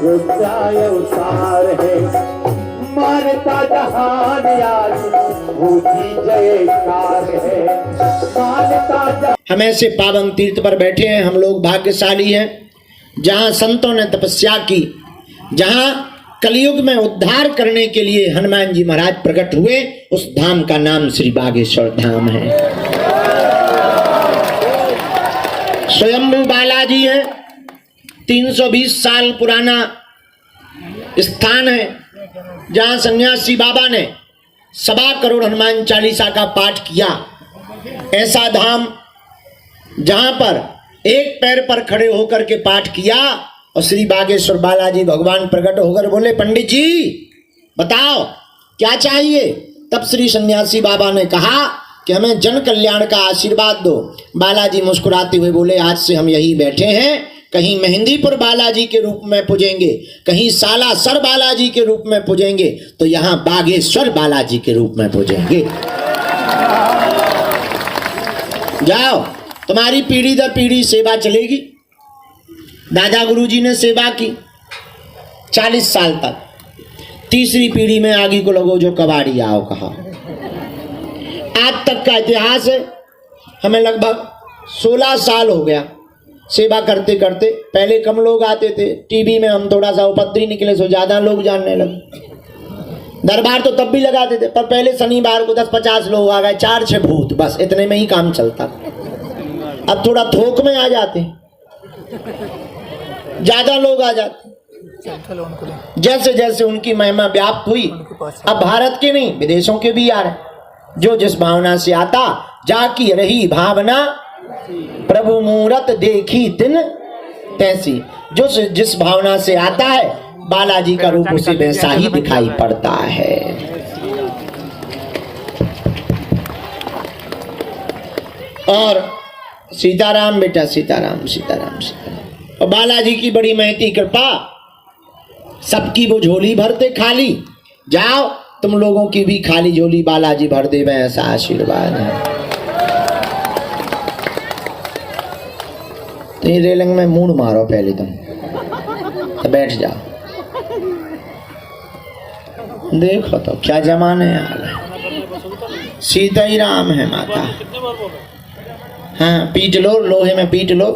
अवतार है, मानता जहान आज ऊंची जयकार है, मानता। हम ऐसे पावन तीर्थ पर बैठे हैं, हम लोग भाग्यशाली हैं जहां संतों ने तपस्या की, जहां कलयुग में उद्धार करने के लिए हनुमान जी महाराज प्रकट हुए। उस धाम का नाम श्री बागेश्वर धाम है। स्वयंभू बालाजी है, 320 साल पुराना स्थान है जहां सन्यासी बाबा ने 1.25 करोड़ हनुमान चालीसा का पाठ किया। ऐसा धाम जहां पर एक पैर पर खड़े होकर के पाठ किया और श्री बागेश्वर बालाजी भगवान प्रकट होकर बोले, पंडित जी बताओ क्या चाहिए। तब श्री सन्यासी बाबा ने कहा कि हमें जन कल्याण का आशीर्वाद दो। बालाजी मुस्कुराते हुए बोले, आज से हम यही बैठे हैं, कहीं मेहंदीपुर बालाजी के रूप में पूजेंगे, कहीं सालासर बालाजी के रूप में पूजेंगे, तो यहाँ बागेश्वर बालाजी के रूप में पूजेंगे। जाओ, तुम्हारी पीढ़ी दर पीढ़ी सेवा चलेगी। दादा गुरुजी ने सेवा की 40 साल तक, तीसरी पीढ़ी में आगे को लोगों जो कबाड़ी आओ कहा। आज तक का इतिहास है, हमें लगभग 16 साल हो गया सेवा करते करते। पहले कम लोग आते थे, टीवी में हम थोड़ा सा उपद्री निकले सो ज्यादा लोग जानने लगे। दरबार तो तब भी लगाते थे, पर पहले शनिवार को 10-50 लोग आ गए, 4-6 भूत, बस इतने में ही काम चलता। अब थोड़ा थोक में आ जाते, ज्यादा लोग आ जाते। जैसे जैसे उनकी महिमा व्याप्त हुई, अब भारत के नहीं विदेशों के भी आ रहे। जो जिस भावना से आता, जाकी रही भावना प्रभु मूरत देखी तिन तैसी। जो जिस भावना से आता है, बालाजी का रूप उसे वैसा ही दिखाई पड़ता है। और सीताराम बेटा, सीताराम सीताराम सीताराम। और बालाजी की बड़ी महती कृपा, सबकी वो झोली भरते खाली। जाओ, तुम लोगों की भी खाली झोली बालाजी भर दे, ऐसा आशीर्वाद है। तो ये रेलिंग में मूड मारो पहले तुम, तो बैठ जाओ। देखो तो क्या जमाने आ रहे। सीता ही राम है माता। हाँ, पीट लो, लोहे में पीट लो।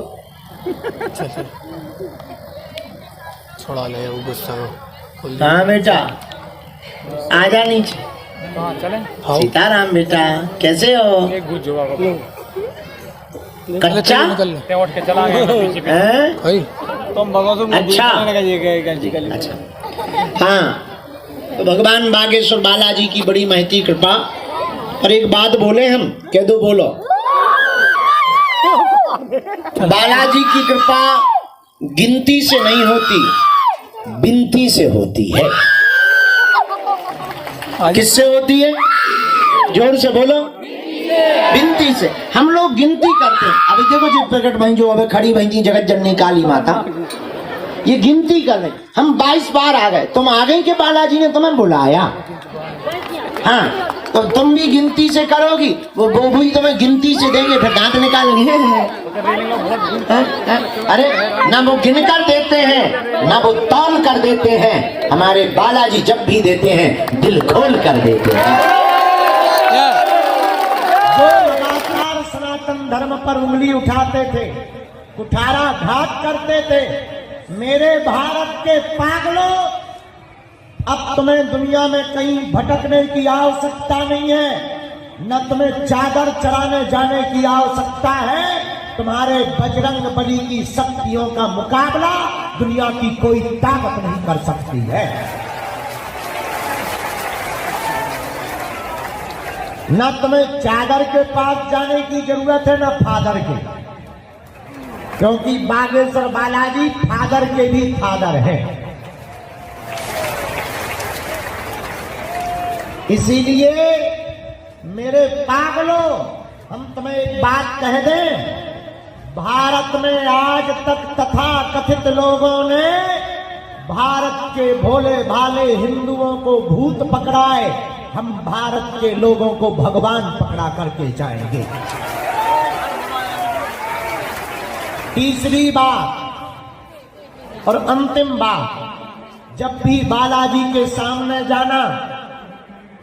छोड़ा ले वो गुस्सा। हाँ बेटा, आजा नीचे। सीताराम बेटा, कैसे हो? कच्चा अच्छा। हाँ, तो भगवान बागेश्वर बालाजी की बड़ी महती कृपा। और एक बात बोले हम, कह दो, बोलो। बालाजी की कृपा गिनती से नहीं होती, बिनती से होती है। किससे होती है? जोर से बोलो। बिनती से। हम लोग गिनती करते हैं। अभी देखो जी प्रकट भाई जो अभी खड़ी भाई जी जगत जननी काली माता, ये गिनती कर रहे। हम 22 बार आ गए, तुम आ गए कि बालाजी ने तुम्हें बुलाया? हाँ, तो तुम भी गिनती से करोगी, वो भी तुम्हें गिनती से देंगे, फिर दांत निकालेंगे। अरे ना वो गिन कर देते हैं, ना वो तौल कर देते हैं। हमारे बालाजी जब भी देते हैं, दिल खोल कर देते हैं। जो लगातार सनातन धर्म पर उंगली उठाते थे, कुठारा घात करते थे, मेरे भारत के पागलों, अब तुम्हें दुनिया में कहीं भटकने की आवश्यकता नहीं है, न तुम्हें चादर चढ़ाने जाने की आवश्यकता है। तुम्हारे बजरंग बली की शक्तियों का मुकाबला दुनिया की कोई ताकत नहीं कर सकती है। न तुम्हें चादर के पास जाने की जरूरत है, न फादर के, क्योंकि बागेश्वर बालाजी फादर के भी फादर है। इसीलिए मेरे पागलों, हम तुम्हें एक बात कह दें, भारत में आज तक तथा कथित लोगों ने भारत के भोले भाले हिंदुओं को भूत पकड़ाए, हम भारत के लोगों को भगवान पकड़ा करके जाएंगे। तीसरी बात और अंतिम बात, जब भी बालाजी के सामने जाना,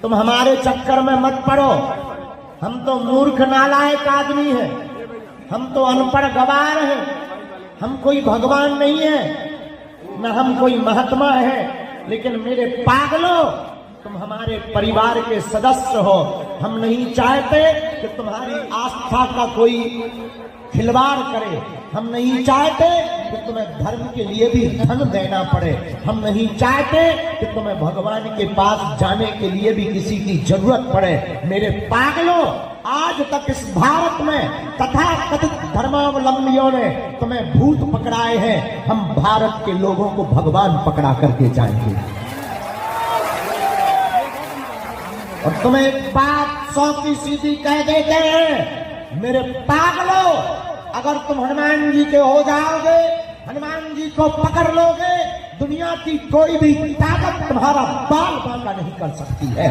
तुम हमारे चक्कर में मत पड़ो। हम तो मूर्ख नालायक आदमी हैं, हम तो अनपढ़ गवार हैं, हम कोई भगवान नहीं है, न हम कोई महात्मा है। लेकिन मेरे पागलों, तुम हमारे परिवार के सदस्य हो। हम नहीं चाहते कि तुम्हारी आस्था का कोई खिलवाड़ करे। हम नहीं चाहते कि तुम्हें धर्म के लिए भी धन देना पड़े। हम नहीं चाहते कि तुम्हें भगवान के पास जाने के लिए भी किसी की जरूरत पड़े। मेरे पागलों, आज तक इस भारत में तथाकथित धर्मावलंबियों ने तुम्हें भूत पकड़ाए हैं। हम भारत के लोगों को भगवान पकड़ा करके जाएंगे। और तुम्हें एक बात 100 की सीधी कह देते हैं, मेरे पागलों, अगर तुम हनुमान जी के हो जाओगे, हनुमान जी को पकड़ लोगे, दुनिया की कोई भी ताकत तुम्हारा बाल बांका नहीं कर सकती है।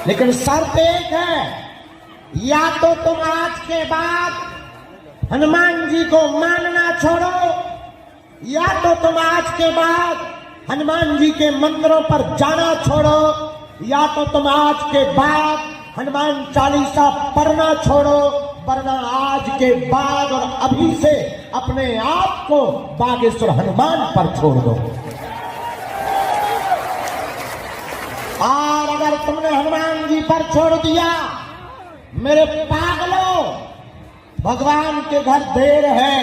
लेकिन शर्त एक है, या तो तुम आज के बाद हनुमान जी को मानना छोड़ो, या तो तुम आज के बाद हनुमान जी के मंदिरों पर जाना छोड़ो, या तो तुम आज के बाद हनुमान चालीसा पढ़ना छोड़ो, वरना आज के बाद और अभी से अपने आप को बागेश्वर हनुमान पर छोड़ दो। और अगर तुमने हनुमान जी पर छोड़ दिया, मेरे पागलों, भगवान के घर देर है,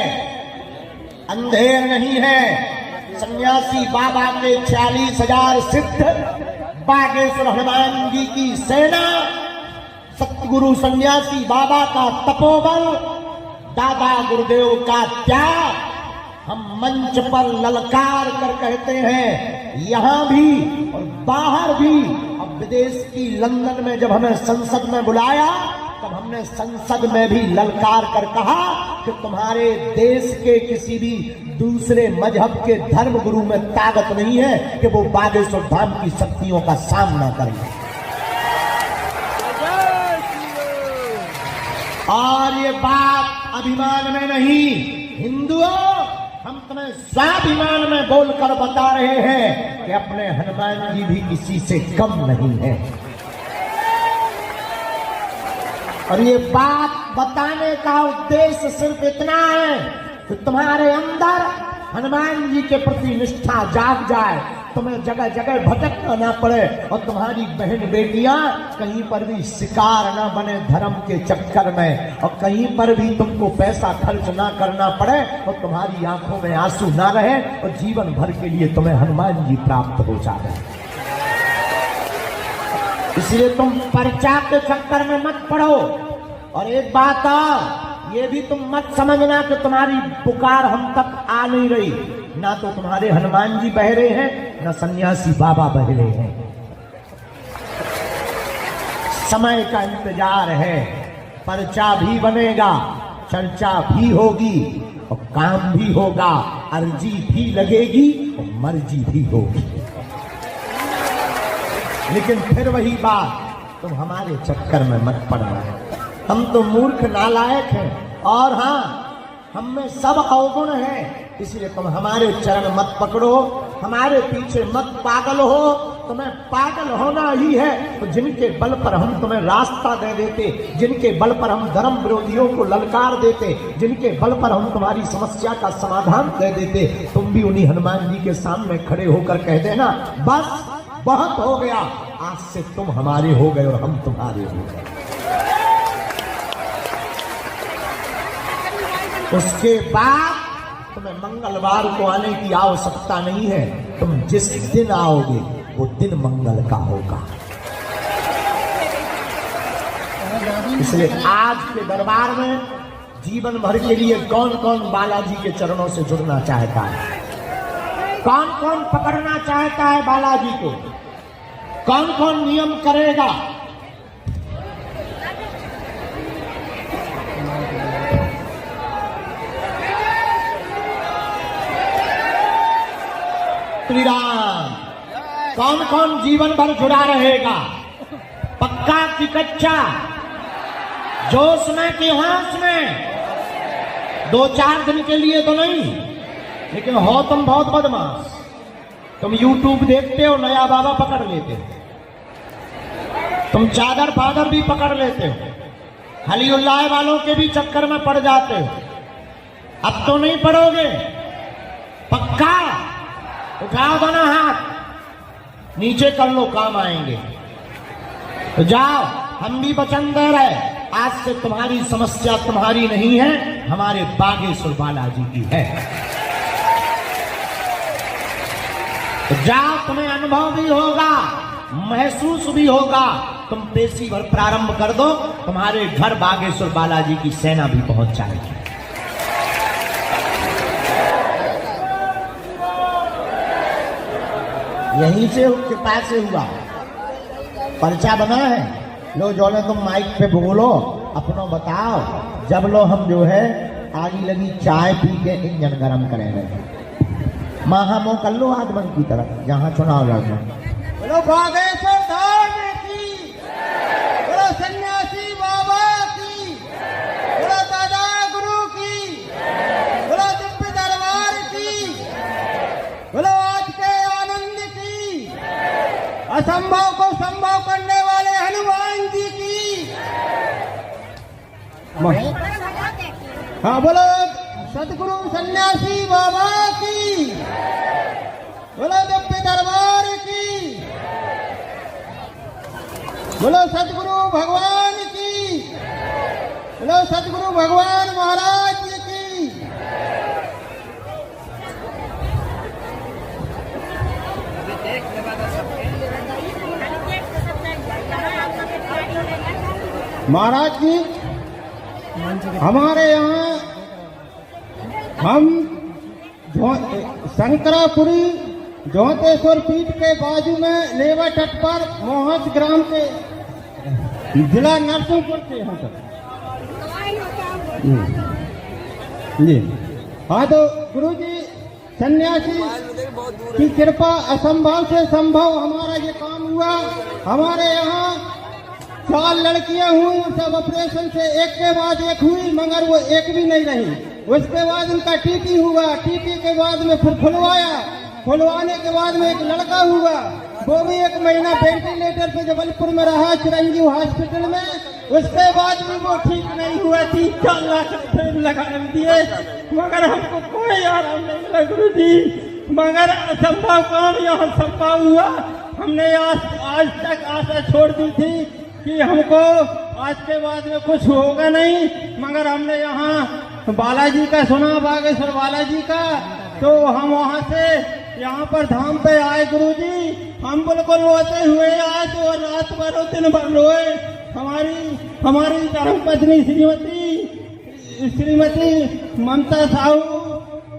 अंधेर नहीं है। सन्यासी बाबा के 46,000 सिद्ध, बागेश्वर हनुमान जी की सेना, सतगुरु सन्यासी बाबा का तपोबल, दादा गुरुदेव का त्याग, हम मंच पर ललकार कर कहते हैं, यहां भी और बाहर भी। अब विदेश की लंदन में जब हमें संसद में बुलाया, तब हमने संसद में भी ललकार कर कहा कि तुम्हारे देश के किसी भी दूसरे मजहब के धर्म गुरु में ताकत नहीं है कि वो बागेश्वर धाम की शक्तियों का सामना करें। और ये बात अभिमान में नहीं, हिंदुओं, हम तुम्हें स्वाभिमान में बोलकर बता रहे हैं कि अपने हनुमान जी भी किसी से कम नहीं है। और ये बात बताने का उद्देश्य सिर्फ इतना है कि तुम्हारे अंदर हनुमान जी के प्रति निष्ठा जाग जाए, तुम्हें जगह जगह भटकना ना पड़े, और तुम्हारी बहन बेटियां कहीं पर भी शिकार ना बने धर्म के चक्कर में, और कहीं पर भी तुमको पैसा खर्च ना करना पड़े, और तुम्हारी आंखों में आंसू ना रहे, और जीवन भर के लिए तुम्हें हनुमान जी प्राप्त हो जाए। इसलिए तुम पर्चा के चक्कर में मत पड़ो। और एक बात और, ये भी तुम मत समझना कि तुम्हारी पुकार हम तक आ नहीं रही। ना तो तुम्हारे हनुमान जी बहरे हैं, ना सन्यासी बाबा बहरे हैं। समय का इंतजार है, पर्चा भी बनेगा, चर्चा भी होगी, और काम भी होगा, अर्जी भी लगेगी, और मर्जी भी होगी। लेकिन फिर वही बात, तुम हमारे चक्कर में मत पड़ना। हम तो मूर्ख नालायक हैं, और हाँ, हम में सब अवगुण है। इसलिए तुम हमारे चरण मत पकड़ो, हमारे पीछे मत पागल हो। तुम्हें पागल होना ही है तो जिनके बल पर हम तुम्हें रास्ता दे देते, जिनके बल पर हम धर्म विरोधियों को ललकार देते, जिनके बल पर हम तुम्हारी समस्या का समाधान दे देते, तुम भी उन्हीं हनुमान जी के सामने खड़े होकर कह देना, बस बहुत हो गया, आज से तुम हमारे हो गए और हम तुम्हारे हो गए। उसके बाद तुम्हें मंगलवार को आने की आवश्यकता नहीं है। तुम जिस दिन आओगे वो दिन मंगल का होगा। इसलिए आज के दरबार में जीवन भर के लिए कौन कौन बालाजी के चरणों से जुड़ना चाहता है, कौन कौन पकड़ना चाहता है बालाजी को, कौन कौन नियम करेगा? श्री राम। कौन कौन जीवन भर जुड़ा रहेगा? पक्का की कच्चा? जोश में कि होश में? 2-4 दिन के लिए तो नहीं, लेकिन हो तुम बहुत बदमाश। तुम YouTube देखते हो, नया बाबा पकड़ लेते हो, तुम चादर फादर भी पकड़ लेते हो, हलीउल्लाह वालों के भी चक्कर में पड़ जाते हो। अब तो नहीं पड़ोगे, पक्का? उठाओ दोनों हाथ नीचे कर लो, काम आएंगे। तो जाओ, हम भी वचन दे रहे, आज से तुम्हारी समस्या तुम्हारी नहीं है, हमारे बागेश्वर बालाजी की है। तो जाओ, तुम्हें अनुभव भी होगा, महसूस भी होगा। तुम पेशी भर प्रारंभ कर दो, तुम्हारे घर बागेश्वर बालाजी की सेना भी पहुंच जाएगी। यहीं से कृपा से हुआ, पर्चा बना है। लो जोले तुम माइक पे बोलो, अपनो बताओ। जब लो हम जो है आगी लगी चाय पी के इंजन गरम करेंगे। महामो कर लो आगमन की तरफ, जहाँ चुनाव लड़ना। बोलो बागेश्वर धाम की, बोलो सन्यासी बाबा की, बोलो दादा गुरु की, बोलो दिव्य दरबार की, बोलो आज के आनंद की, असंभव को संभव करने वाले हनुमान जी की। हाँ बोलो सतगुरु सन्यासी बाबा की, बोलो दिव्य दरबार की, बोलो सतगुरु भगवान की, बोलो सतगुरु भगवान महाराज की। महाराज जी, हमारे यहाँ हम शंकरापुरी जोतेश्वर पीठ के बाजू में लेवा तट पर मोहस ग्राम के जिला नरसिंहपुर से यहाँ तक। जी हाँ, तो गुरु जी सन्यासी की कृपा, असंभव से संभव हमारा ये काम हुआ। हमारे यहाँ 4 लड़कियां हुई, सब ऑपरेशन से एक के बाद एक हुई, मगर वो एक भी नहीं रही। उसके बाद उनका टीटी हुआ, टीटी के बाद में फिर खुलवाया, खुलवाने के बाद में एक लड़का हुआ, वो भी 1 महीना वेंटिलेटर पे जबलपुर में रहा, चिरंजीव हॉस्पिटल में। उसके बाद भी वो ठीक नहीं हुआ, 3-4 लाख रुपए लगा दिए, मगर हमको कोई आराम नहीं मिला गुरु जी। मगर असंभव काम यहाँ संभव हुआ। हमने आज तक आशा छोड़ दी थी कि हमको आज के बाद में कुछ होगा नहीं, मगर हमने यहाँ बालाजी का सुना, बागेश्वर बालाजी का, तो हम वहाँ से यहाँ पर धाम पे आए गुरु जी। हम बिल्कुल रोते हुए आज और रात भर और दिन भर रोए। हमारी धर्मपत्नी श्रीमती ममता साहू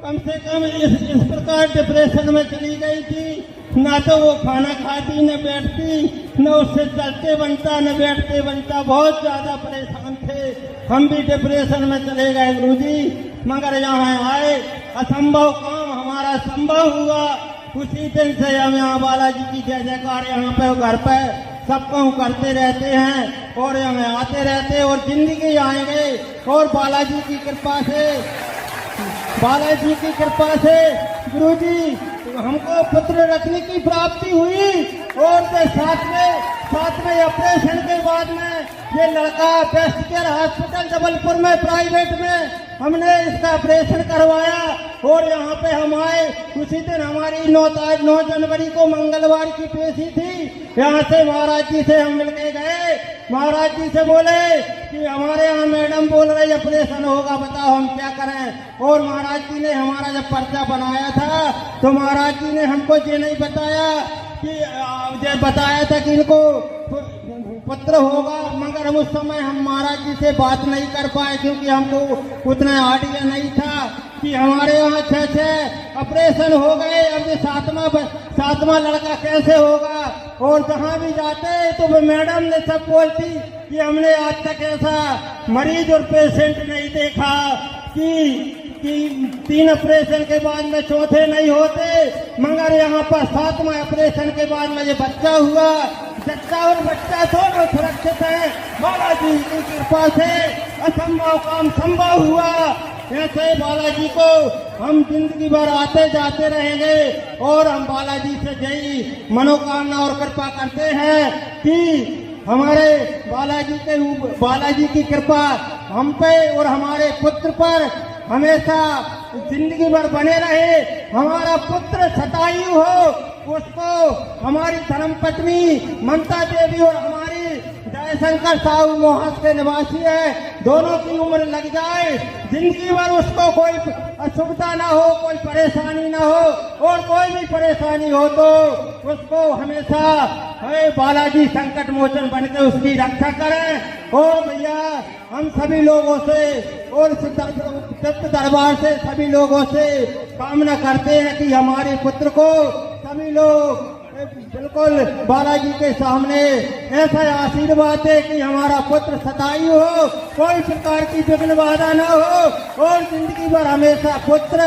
कम से कम इस प्रकार डिप्रेशन में चली गई थी, ना तो वो खाना खाती न बैठती, न उससे चलते बनता न बैठते बनता, बहुत ज्यादा परेशान थे। हम भी डिप्रेशन में चले गए गुरुजी, मगर यहाँ आए, असंभव काम हमारा संभव हुआ। उसी दिन से हम यहाँ बालाजी की जय जयकार यहाँ पे घर पे सबको करते रहते हैं और यहाँ आते रहते और जिंदगी आएंगे। और बालाजी की कृपा से गुरुजी हमको पुत्र रत्न की प्राप्ति हुई। और साथ में ऑपरेशन के बाद में ये लड़का बेस्ट केयर हॉस्पिटल जबलपुर में प्राइवेट में हमने इसका ऑपरेशन करवाया और यहाँ पे हम आए। उसी दिन हमारी 9 जनवरी को मंगलवार की पेशी थी। यहाँ से महाराज जी से हम मिलके गए, महाराज जी से बोले कि हमारे यहाँ मैडम बोल रही ऑपरेशन होगा, बताओ हम क्या करें। और महाराज जी ने हमारा जब पर्चा बनाया था तो महाराज जी ने हमको ये नहीं बताया कि बताया था कि इनको पत्र होगा, मगर हम उस समय हम महाराज जी से बात नहीं कर पाए क्योंकि हमको उतना आइडिया नहीं था कि हमारे यहाँ 6 ऑपरेशन हो गए। अब ये 7वां लड़का कैसे होगा। और जहाँ भी जाते तो वो मैडम ने सब बोलती कि हमने आज तक ऐसा मरीज और पेशेंट नहीं देखा कि 3 ऑपरेशन के बाद में चौथे नहीं होते, मगर यहाँ पर 7वां ऑपरेशन के बाद में ये बच्चा हुआ। जच्चा और बच्चा दोनों सुरक्षित हैं। बालाजी की कृपा से असंभव काम संभव हुआ। ऐसे बालाजी को हम जिंदगी भर आते जाते रहेंगे और हम बालाजी से यही मनोकामना और कृपा करते हैं कि हमारे बालाजी की कृपा हम पे और हमारे पुत्र पर हमेशा जिंदगी भर बने रहे। हमारा पुत्र शतायु हो, उसको हमारी धर्मपत्नी ममता देवी और हमारी जयशंकर साहू मोहस के निवासी है, दोनों की उम्र लग जाए, जिंदगी भर उसको कोई असुविधा ना हो, कोई परेशानी ना हो, और कोई भी परेशानी हो तो उसको हमेशा बालाजी संकट मोचन बनकर उसकी रक्षा करें। और भैया हम सभी लोगों से और दत्त दरबार से सभी लोगों से कामना करते हैं कि हमारे पुत्र को सभी लोग बिल्कुल बालाजी के सामने ऐसा आशीर्वाद दे कि हमारा पुत्र शतायु हो, कोई प्रकार की विघ्न बाधा न हो और जिंदगी भर हमेशा पुत्र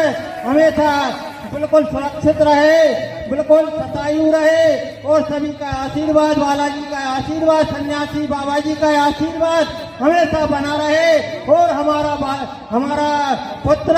हमेशा बिल्कुल सुरक्षित रहे, बिल्कुल शतायु रहे और सभी का आशीर्वाद, बालाजी का आशीर्वाद, सन्यासी बाबा जी का आशीर्वाद हमेशा बना रहे और हमारा पुत्र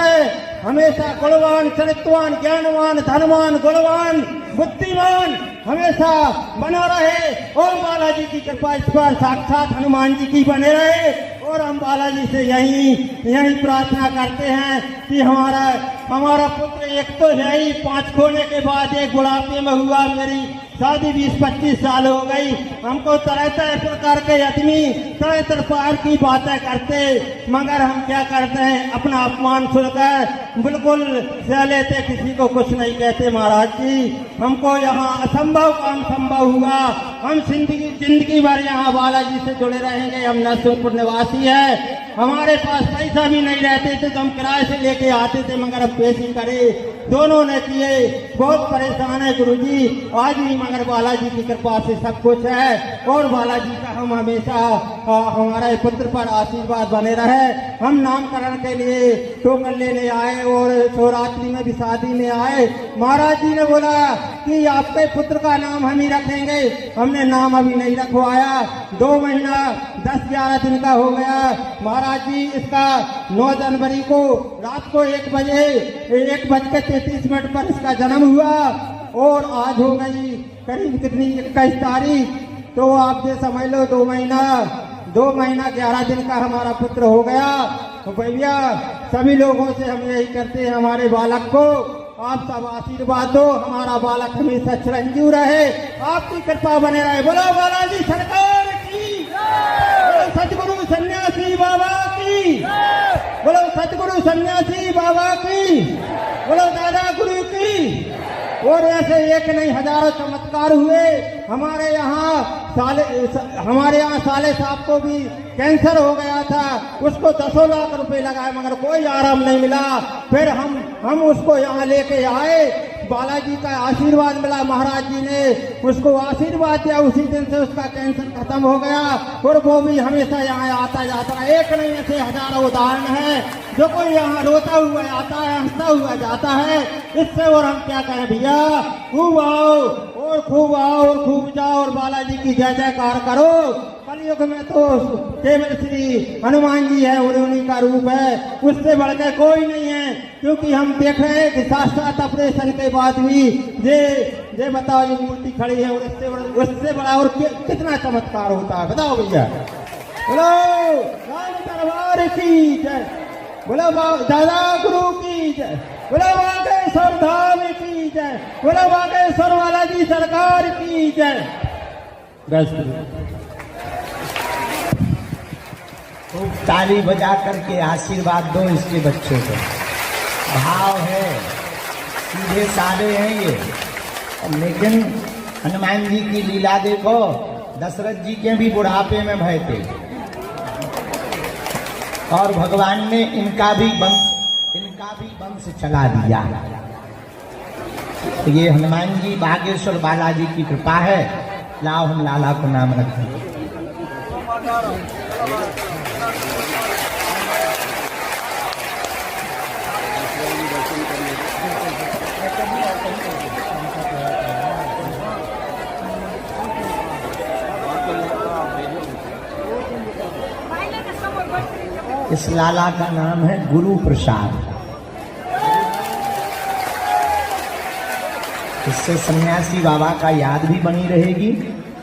हमेशा गुणवान, चरित्रवान, ज्ञानवान, धनवान, गुणवान, बुद्धिमान हमेशा बना रहे और बालाजी की कृपा इस पर साक्षात हनुमान जी की बने रहे। और हम बालाजी से यही प्रार्थना करते हैं कि हमारा पुत्र एक तो है ही, 5 खोने के बाद एक बुढ़ापे में हुआ, मेरी शादी 20-25 साल हो गई, हमको तरह तरह प्रकार के आदमी तरह प्रकार की बातें करते, मगर हम क्या करते हैं, अपना अपमान सुनकर बिल्कुल सह लेते, किसी को कुछ नहीं कहते। महाराज जी हमको यहाँ असंभव काम संभव हुआ, हम जिंदगी भर यहाँ बालाजी से जुड़े रहेंगे। हम नरसिंहपुर निवासी है, हमारे पास पैसा भी नहीं रहते थे तो हम किराए से लेके आते थे, मगर अब पेशी करे दोनों ने किए, बहुत परेशान है गुरुजी आज भी, मगर बालाजी की कृपा से सब कुछ है और बालाजी का हम हमेशा हमारे पुत्र पर आशीर्वाद बने रहे। हम नामकरण के लिए टोकन लेने आए और शिवरात्रि में भी शादी में आए, महाराज जी ने बोला कि आपके पुत्र का नाम हम ही रखेंगे। हमने नाम अभी नहीं रखवाया, 2 महीना 10-11 दिन का हो गया। महाराज जी इसका 9 जनवरी को रात को 1:33 पर इसका जन्म हुआ और आज हो गई करीब कितनी 21 तारीख, तो आप ये समझ लो 2 महीना 11 दिन का हमारा पुत्र हो गया। तो भैया सभी लोगों से हम यही करते हैं, हमारे बालक को आप सब आशीर्वाद दो, हमारा बालक हमेशा चिरंजीव रहे, आपकी कृपा बने रहे। बोलो बालाजी सरकार की, बोलो सतगुरु सन्यासी बाबा की, बोलो सतगुरु सन्यासी बाबा की, बोलो दादा गुरु की। और ऐसे एक नहीं हजारों चमत्कार हुए। हमारे यहाँ साले साहब को भी कैंसर हो गया था, उसको 10 लाख रुपए लगाए मगर कोई आराम नहीं मिला। फिर हम उसको यहाँ लेके आए, बालाजी का आशीर्वाद मिला, महाराज जी ने उसको आशीर्वाद दिया, उसी दिन से उसका कैंसर खत्म हो गया और वो भी हमेशा यहाँ आता जाता है। एक नहीं ऐसे हजारों उदाहरण है, जो कोई यहाँ रोता हुआ आता है, हंसता हुआ जाता है। इससे और हम क्या करें भैया, खूब आओ और खूब जाओ और बालाजी की जय जयकार करो। कलयुग में तो केवल श्री हनुमान जी है और उन्हीं का रूप है, उससे बढ़कर कोई नहीं है। क्योंकि हम देख रहे हैं कि साथ ऑपरेशन के बाद भी ये बताओ ये मूर्ति खड़ी है और उससे बड़ा और कितना चमत्कार होता है, बताओ भैया। बोलो राम दरबार की जय, बोलो दादा गुरु की जय, बोलो बागेश्वर धाम की जय, बोलो बागेश्वर बालाजी सरकार की जय। खूब ताली बजा करके आशीर्वाद दो इसके बच्चों को। भाव है, सीधे साधे हैं ये, लेकिन हनुमान जी की लीला देखो, दशरथ जी के भी बुढ़ापे में भय थे और भगवान ने इनका भी वंश चला दिया। तो ये हनुमान जी बागेश्वर बालाजी की कृपा है। लाओ हम लाला को नाम रखें। इस लाला का नाम है गुरु प्रसाद। इससे सन्यासी बाबा का याद भी बनी रहेगी,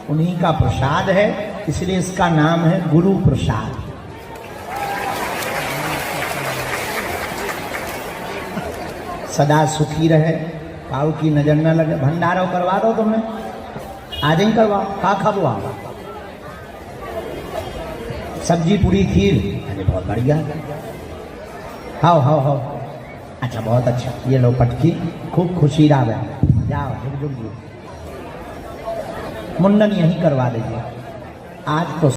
उन्हीं का प्रसाद है, इसलिए इसका नाम है गुरु प्रसाद। सदा सुखी रहे, काऊ की नजर न लगे। भंडारो करवा दो तुम्हें, आज ही करवाओ। का खबवा सब्जी पूरी खीर, अरे बहुत बढ़िया। हाओ। अच्छा बहुत अच्छा, ये लो पटकी, खूब खुशी रहा। जाओ झुक मुंडन यहीं करवा दीजिए आज तो।